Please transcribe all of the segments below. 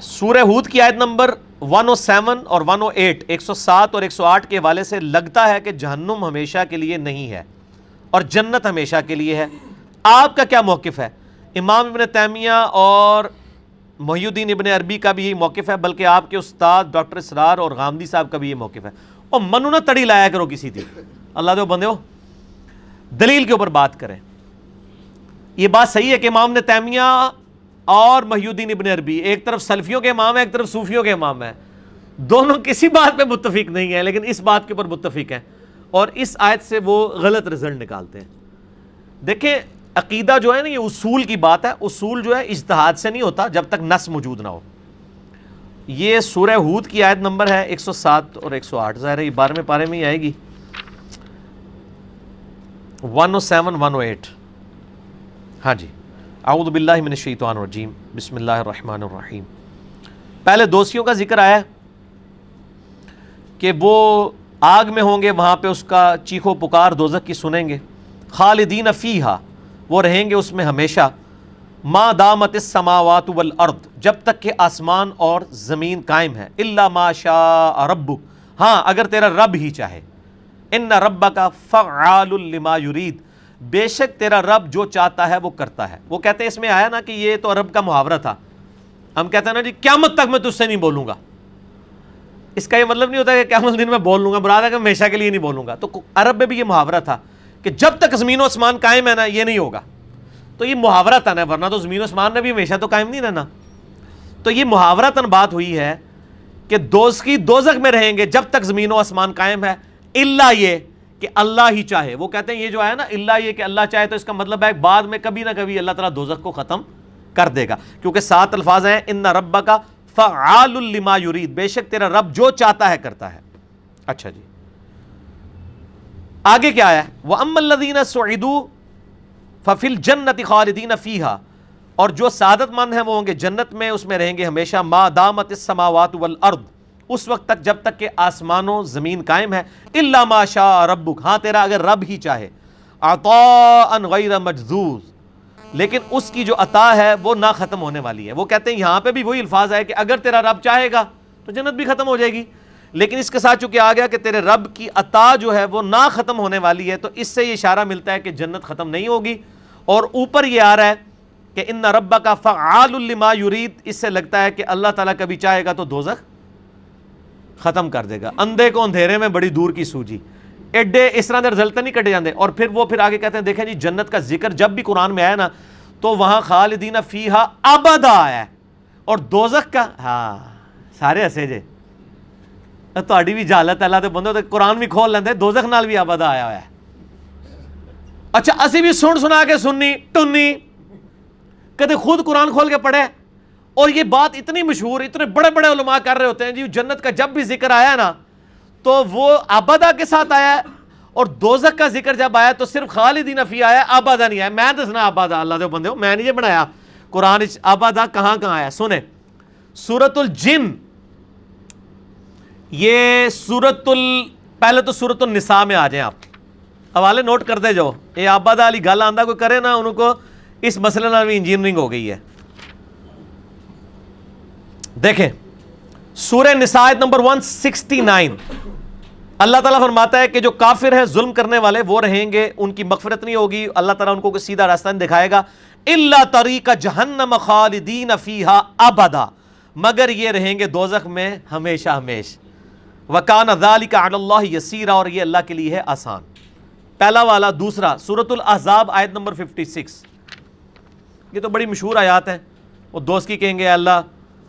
سورہ ہود کی آیت نمبر 107 اور 108 107 اور 108 کے حوالے سے لگتا ہے کہ جہنم ہمیشہ کے لیے نہیں ہے اور جنت ہمیشہ کے لیے ہے. آپ کا کیا موقف ہے؟ امام ابن تیمیہ اور محی الدین ابن عربی کا بھی یہی موقف ہے، بلکہ آپ کے استاد ڈاکٹر اسرار اور غامدی صاحب کا بھی یہ موقف ہے. اور منو نہ تڑی لایا کرو کسی تھی، اللہ دے بندے ہو، دلیل کے اوپر بات کریں. یہ بات صحیح ہے کہ امام ابن تیمیہ اور محی الدین ابن عربی ایک طرف سلفیوں کے امام ہیں، ایک طرف صوفیوں کے امام ہیں، دونوں کسی بات پہ متفق نہیں ہیں، لیکن اس بات کے اوپر متفق ہیں اور اس آیت سے وہ غلط رزلٹ نکالتے ہیں. دیکھیں عقیدہ جو ہے نا، یہ اصول کی بات ہے. اصول جو ہے اجتہاد سے نہیں ہوتا جب تک نص موجود نہ ہو. یہ سورہ ہود کی آیت نمبر ہے 107 اور 108، ظاہر ہے یہ 12ویں پارے میں ہی آئے گی، 107 108. ہاں جی، اعوذ باللہ من الشیطان الرجیم، بسم اللہ الرحمن الرحیم. پہلے دوستیوں کا ذکر آیا کہ وہ آگ میں ہوں گے، وہاں پہ اس کا چیخو پکار دوزخ کی سنیں گے. خالدین فیہا، وہ رہیں گے اس میں ہمیشہ. ما دامت السماوات والارض، جب تک کہ آسمان اور زمین قائم ہے. الا ما شاء ربک، ہاں اگر تیرا رب ہی چاہے. ان ربک فعال لما یرید، بے شک تیرا رب جو چاہتا ہے وہ کرتا ہے. وہ کہتے ہیں اس میں آیا نا کہ یہ تو عرب کا محاورہ تھا. ہم کہتے ہیں نا جی قیامت تک میں تجھ سے نہیں بولوں گا. اس کا یہ مطلب نہیں ہوتا کہ قیامت دن میں بول لوں گا، مراد ہے کہ ہمیشہ کے لیے نہیں بولوں گا. تو عرب میں بھی یہ محاورہ تھا کہ جب تک زمین و آسمان قائم ہے نا یہ نہیں ہوگا. تو یہ محاورتاً ہے، ورنہ تو زمین و آسمان نے بھی ہمیشہ تو قائم نہیں رہنا. تو یہ محاورتاً بات ہوئی ہے کہ دوزخی دوزخ میں رہیں گے جب تک زمین و آسمان قائم ہے، الا یہ کہ اللہ ہی چاہے. وہ کہتے ہیں یہ جو ہے نا الا یہ کہ اللہ چاہے، تو اس کا مطلب ہے بعد میں کبھی نہ کبھی اللہ تعالیٰ دوزخ کو ختم کر دے گا، کیونکہ 7 الفاظ ہیں ان ربک فعال لما یرید، بے شک تیرا رب جو چاہتا ہے کرتا ہے. اچھا جی، آگے کیا ہے؟ وَأَمَّا الَّذِينَ سُعِدُوا فَفِي الْجَنَّةِ خَالِدِينَ فِيهَا، اور جو سعادت مند ہیں وہ ہوں گے جنت میں، اس میں رہیں گے ہمیشہ. ما دامت السماوات والارض، اس وقت تک جب تک کہ آسمان و زمین قائم ہے. الا ما شاء ربک، ہاں تیرا اگر رب ہی چاہے. عطاء غیر مجذوذ، لیکن اس کی جو عطا ہے وہ نہ ختم ہونے والی ہے. وہ کہتے ہیں یہاں پہ بھی وہی الفاظ ہے کہ اگر تیرا رب چاہے گا تو جنت بھی ختم ہو جائے گی، لیکن اس کے ساتھ چونکہ آ گیا کہ تیرے رب کی عطا جو ہے وہ نہ ختم ہونے والی ہے، تو اس سے یہ اشارہ ملتا ہے کہ جنت ختم نہیں ہوگی. اور اوپر یہ آ رہا ہے کہ ان ربک فعال لما یرید، اس سے لگتا ہے کہ اللہ تعالیٰ کبھی چاہے گا تو دوزخ ختم کر دے گا. اندھے کو اندھیرے میں بڑی دور کی سوجی، ایڈے اس طرح دے رزلٹ نہیں کٹے جاندے. اور پھر وہ آگے کہتے ہیں دیکھیں جی جنت کا ذکر جب بھی قرآن میں آیا نا تو وہاں خالدین فیہا ابدا آیا ہے، اور دوزخ کا ہاں سارے ہسے جے تہاڈی بھی جہالت اللہ دے بندو، قرآن بھی کھول لیندے، دوزخ نال بھی ابدا آیا ہوا ہے. اچھا اسی بھی سن سنا کے سننی ٹنی، کدے خود قرآن کھول کے پڑھے. اور یہ بات اتنی مشہور، اتنے بڑے بڑے علماء کر رہے ہوتے ہیں جی جنت کا جب بھی ذکر آیا نا تو وہ ابدا کے ساتھ آیا ہے، اور دوزخ کا ذکر جب آیا تو صرف خالدین فیہا آیا، ابدا نہیں آیا. میں دسنا ابدا، اللہ دے بندے ہو میں نہیں یہ بنایا قرآن ابدا کہاں کہاں آیا. سنیں سورۃ الجن، یہ پہلے تو سورۃ النساء میں آ جائیں آپ، حوالے نوٹ کرتے جاؤ. یہ ابدا والی گل آندا کوئی کرے نا ان کو اس مسئلے نال بھی انجینئرنگ ہو گئی ہے. دیکھیں سورہ نساء آیت نمبر 169، اللہ تعالیٰ فرماتا ہے کہ جو کافر ہیں ظلم کرنے والے وہ رہیں گے، ان کی مغفرت نہیں ہوگی، اللہ تعالیٰ ان کو کوئی سیدھا راستہ نہیں دکھائے گا. الا طریق جہنم خالدین فیہا ابدا، مگر یہ رہیں گے دوزخ میں ہمیشہ ہمیش. وکان ذلک علی اللہ یسیرا، اور یہ اللہ کے لیے ہے آسان. پہلا والا. دوسرا سورۃ الاحزاب آیت نمبر 56، یہ تو بڑی مشہور آیات ہیں. وہ دوست کی کہیں گے اللہ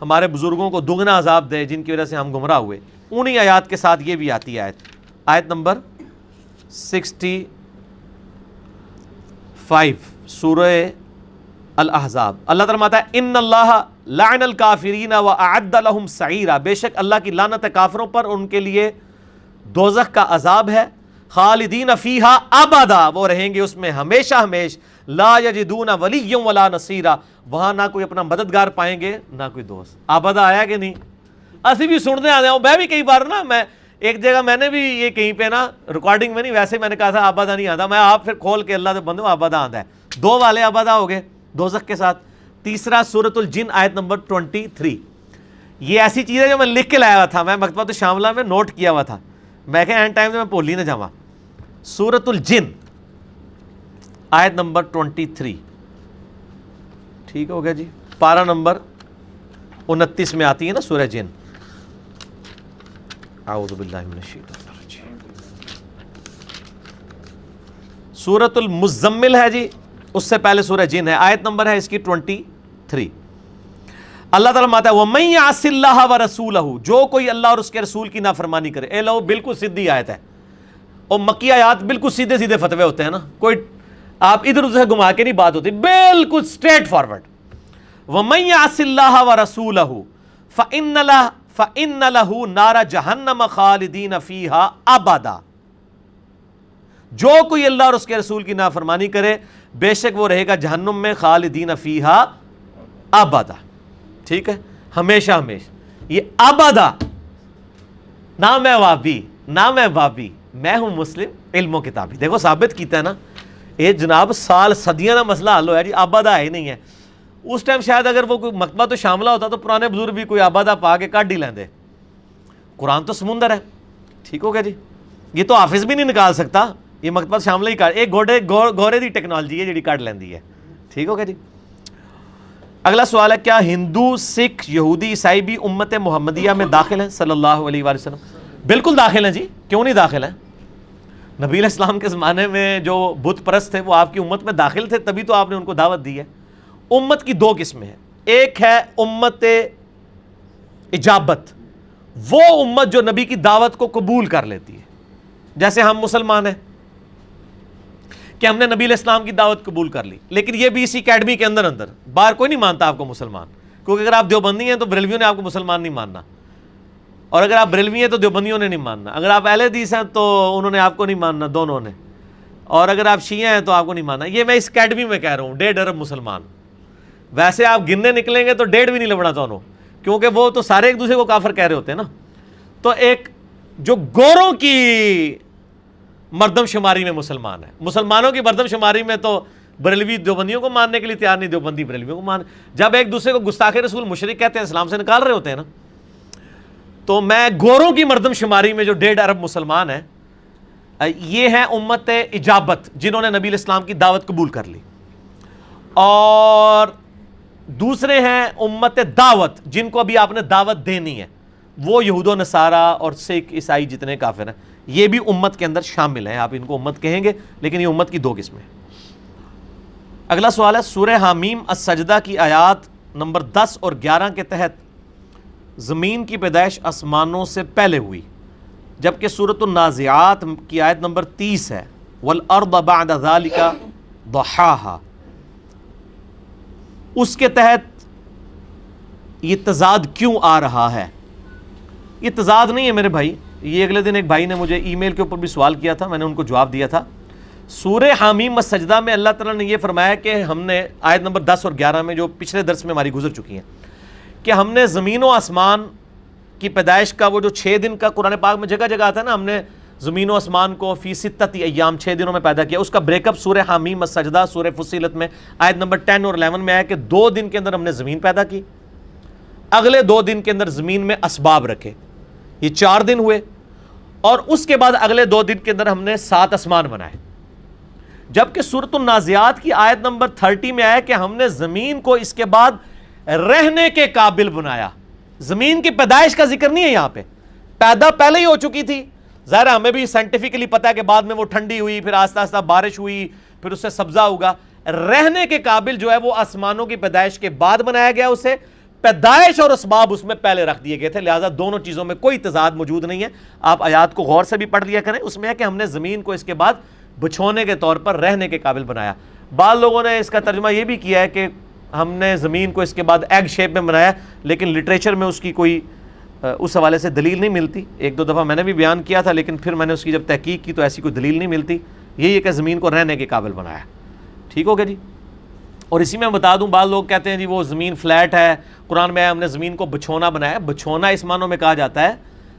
ہمارے بزرگوں کو دگنا عذاب دے جن کی وجہ سے ہم گمراہ ہوئے. انہی آیات کے ساتھ یہ بھی آتی ہے آیت نمبر 65 سورہ الاحزاب. اللہ تعالیٰ فرماتا ہے ان اللہ لعن الکافرین واعد لهم سعیرا، بے شک اللہ کی لعنت ہے کافروں پر، ان کے لیے دوزخ کا عذاب ہے. خالدین فیہا ابدا، وہ رہیں گے اس میں ہمیشہ ہمیش. لا یجدون ولیا ولا نصیرا، وہاں نہ کوئی اپنا مددگار پائیں گے نہ کوئی دوست. ابدا آیا کہ نہیں؟ اسی بھی سنتے آتے ہیں. میں بھی کئی بار نا، میں ایک جگہ میں نے بھی یہ کہیں پہ نا ریکارڈنگ میں نہیں، ویسے میں نے کہا تھا ابدا نہیں آتا. میں آپ پھر کھول کے اللہ دے بندوں ابدا آتا ہے. 2 والے ابدا ہو گئے دوزخ کے ساتھ. تیسرا سورۃ الجن آیت نمبر 23، یہ ایسی چیز ہے جو میں لکھ کے لایا ہوا تھا، میں مکتبۃ الشاملہ میں نوٹ کیا ہوا تھا، میں کہ اینڈ ٹائم میں بھول ہی نہ جاواں۔ سورۃ الجن آیت نمبر 23، ٹھیک ہو گیا جی، پارہ نمبر 29 میں آتی ہے نا سورہ جن۔ اعوذ باللہ من الشیطان الرجیم۔ سورۃ المزمل ہے جی، اس سے پہلے سورہ جن ہے، آیت نمبر ہے اس کی 23۔ اللہ تعالیٰ ماتا ہے وَمَن يَعْصِ اللَّهَ وَرَسُولَهُ، جو کوئی اللہ اور اس کے رسول کی نافرمانی کرے۔ اے لو بالکل سیدھی آیت ہے، اور مکی آیات بالکل سیدھے سیدھے فتوے ہوتے ہیں نا، کوئی آپ ادھر ادھر سے گھما کے نہیں بات ہوتی، بالکل اسٹریٹ فارورڈ۔ وَمَن يَعْصِ اللَّهَ وَرَسُولَهُ فَإِنَّ لَهُ نَارَ جَهَنَّمَ خَالِدِينَ فِيهَا أَبَدًا، جو کوئی اللہ اور اس کے رسول کی نافرمانی کرے بے شک وہ رہے گا جہنم میں خالدین فیہا ابدا، ٹھیک ہے، ہمیشہ ہمیشہ۔ یہ ابدا، نہ میں وابی نہ میں وابی، میں ہوں مسلم علم و کتابی۔ دیکھو ثابت کیتا ہے نا، یہ جناب سال صدیاں کا مسئلہ حل ہوا جی، ابدا ہے ہی نہیں ہے۔ اس ٹائم شاید اگر وہ کوئی مکتبہ تو شاملہ ہوتا تو پرانے بزرگ بھی کوئی ابدا پا کے کٹ ہی لیندے۔ قرآن تو سمندر ہے، ٹھیک ہو گیا جی، یہ تو حافظ بھی نہیں نکال سکتا، یہ مکتبہ شاملہ ہی کٹ، ایک گھوڑے دی ٹیکنالوجی ہے جیڑی کٹ لیندی ہے، ٹھیک ہو گیا جی۔ اگلا سوال ہے کیا ہندو، سکھ، یہودی، عیسائی بھی امت محمدیہ میں داخل ہیں صلی اللہ علیہ وآلہ وسلم؟ بالکل داخل ہیں جی، کیوں نہیں داخل ہیں؟ نبی علیہ السلام کے زمانے میں جو بت پرست تھے وہ آپ کی امت میں داخل تھے، تبھی تو آپ نے ان کو دعوت دی ہے۔ امت کی دو قسمیں ہیں، ایک ہے امت اجابت، وہ امت جو نبی کی دعوت کو قبول کر لیتی ہے، جیسے ہم مسلمان ہیں کہ ہم نے نبی علیہ السلام کی دعوت قبول کر لی، لیکن یہ بھی اسی اکیڈمی کے اندر باہر کوئی نہیں مانتا آپ کو مسلمان، کیونکہ اگر آپ دیوبندی ہیں تو بریلویوں نے آپ کو مسلمان نہیں ماننا، اور اگر آپ بریلوی ہیں تو دیوبندیوں نے نہیں ماننا، اگر آپ اہل حدیث ہیں تو انہوں نے آپ کو نہیں ماننا، دونوں نے، اور اگر آپ شیعہ ہیں تو آپ کو نہیں ماننا۔ یہ میں اس اکیڈمی میں کہہ رہا ہوں، 1.5 ارب مسلمان، ویسے آپ گننے نکلیں گے تو 1.5 بھی نہیں لبنا دونوں، کیونکہ وہ تو سارے ایک دوسرے کو کافر کہہ رہے ہوتے ہیں نا۔ تو ایک جو گوروں کی مردم شماری میں مسلمان ہے، مسلمانوں کی مردم شماری میں تو بریلوی دیوبندیوں کو ماننے کے لیے تیار نہیں، دیوبندی بریلویوں کو مان، جب ایک دوسرے کو گستاخ رسول مشرک کہتے ہیں، اسلام سے نکال رہے ہوتے ہیں نا۔ تو میں گوروں کی مردم شماری میں جو 1.5 ارب مسلمان ہیں، یہ ہیں امت اجابت، جنہوں نے نبی علیہ السلام کی دعوت قبول کر لی، اور دوسرے ہیں امت دعوت، جن کو ابھی آپ نے دعوت دینی ہے، وہ یہود و نصارہ اور سکھ، عیسائی جتنے کافر ہیں، یہ بھی امت کے اندر شامل ہیں، آپ ان کو امت کہیں گے، لیکن یہ امت کی دو قسمیں ہیں۔ اگلا سوال ہے سورہ حامیم السجدہ کی آیات نمبر 10 اور 11 کے تحت زمین کی پیدائش آسمانوں سے پہلے ہوئی، جبکہ سورۃ النازعات کی آیت نمبر 30 ہے وَالْأَرْضَ بَعْدَ ذَلِكَ ضَحَاهَا، اس کے تحت یہ تضاد کیوں آ رہا ہے؟ یہ تضاد نہیں ہے میرے بھائی، یہ اگلے دن ایک بھائی نے مجھے ای میل کے اوپر بھی سوال کیا تھا، میں نے ان کو جواب دیا تھا۔ سورہ حامیم السجدہ میں اللہ تعالیٰ نے یہ فرمایا کہ ہم نے آیت نمبر 10 اور 11 میں، جو پچھلے درس میں ہماری گزر چکی ہیں، کہ ہم نے زمین و آسمان کی پیدائش کا وہ جو 6 دن کا قرآن پاک میں جگہ جگہ آتا ہے نا، ہم نے زمین و آسمان کو فی 6 ایام 6 دنوں میں پیدا کیا، اس کا بریک اپ سورہ حامیم السجدہ سورہ فصیلت میں آیت نمبر 10 اور 11 میں آیا کہ 2 دن کے اندر ہم نے زمین پیدا کی، اگلے 2 دن کے اندر زمین میں اسباب رکھے، یہ 4 دن ہوئے، اور اس کے بعد اگلے 2 دن کے اندر ہم نے 7 آسمان بنائے۔ جبکہ سورۃ النازعات کی آیت نمبر 30 میں آیا کہ ہم نے زمین کو اس کے بعد رہنے کے قابل بنایا۔ زمین کی پیدائش کا ذکر نہیں ہے یہاں پہ، پیدا پہلے ہی ہو چکی تھی، ظاہر ہمیں بھی سائنٹیفکلی پتا ہے کہ بعد میں وہ ٹھنڈی ہوئی، پھر آہستہ آہستہ بارش ہوئی، پھر اس سے سبزہ ہوگا۔ رہنے کے قابل جو ہے وہ آسمانوں کی پیدائش کے بعد بنایا گیا، اسے پیدائش اور اسباب اس میں پہلے رکھ دیے گئے تھے، لہٰذا دونوں چیزوں میں کوئی تضاد موجود نہیں ہے۔ آپ آیات کو غور سے بھی پڑھ لیا کریں، اس میں ہے کہ ہم نے زمین کو اس کے بعد بچھونے کے طور پر رہنے کے قابل بنایا۔ بعض لوگوں نے اس کا ترجمہ یہ بھی کیا ہے کہ ہم نے زمین کو اس کے بعد ایگ شیپ میں بنایا، لیکن لٹریچر میں اس کی کوئی اس حوالے سے دلیل نہیں ملتی۔ 1-2 دفعہ میں نے بھی بیان کیا تھا، لیکن پھر میں نے اس کی جب تحقیق کی تو ایسی کوئی دلیل نہیں ملتی، یہی ہے کہ زمین کو رہنے کے قابل بنایا، ٹھیک ہو گیا جی۔ اور اسی میں بتا دوں، بعض لوگ کہتے ہیں جی وہ زمین فلیٹ ہے، قرآن میں ہم نے زمین کو بچھونا بنایا۔ بچھونا اس معنوں میں کہا جاتا ہے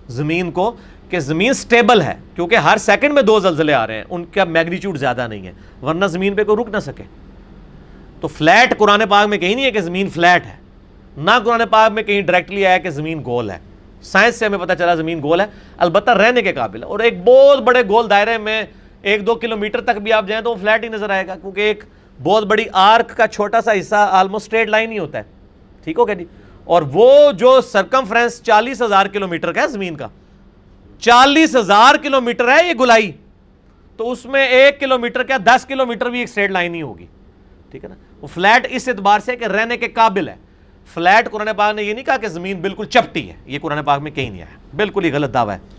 زمین کو کہ زمین سٹیبل ہے، کیونکہ ہر سیکنڈ میں 2 زلزلے آ رہے ہیں، ان کا میگنیچیوڈ زیادہ نہیں ہے، ورنہ زمین پہ کوئی رک نہ سکے۔ تو فلیٹ قرآن پاک میں کہیں نہیں ہے کہ زمین فلیٹ ہے، نہ قرآن پاک میں کہیں ڈائریکٹلی آیا کہ زمین گول ہے. سائنس سے ہمیں پتہ چلا زمین گول ہے, البتہ رہنے کے قابل ہے. اور ایک بہت بڑے گول دائرے میں 1-2 کلومیٹر تک بھی آپ جائیں تو وہ فلیٹ ہی نظر آئے گا, کیونکہ ایک بہت بڑی آرک کا چھوٹا سا حصہ آلموسٹ اسٹریٹ لائن ہی ہوتا ہے. ٹھیک ہو گیا جی. اور وہ جو سرکمفرنس 40,000 کلومیٹر کا ہے زمین کا, 40,000 کلومیٹر ہے یہ گولائی, تو اس میں 1 کلومیٹر کیا 10 کلومیٹر بھی ایک اسٹریٹ لائن ہی ہوگی. ٹھیک ہے نا. وہ فلیٹ اس اعتبار سے کہ رہنے کے قابل ہے. فلیٹ قرآن پاک نے یہ نہیں کہا کہ زمین بالکل چپٹی ہے, یہ قرآن پاک میں کہیں نہیں آیا, بالکل ہی غلط دعویٰ ہے.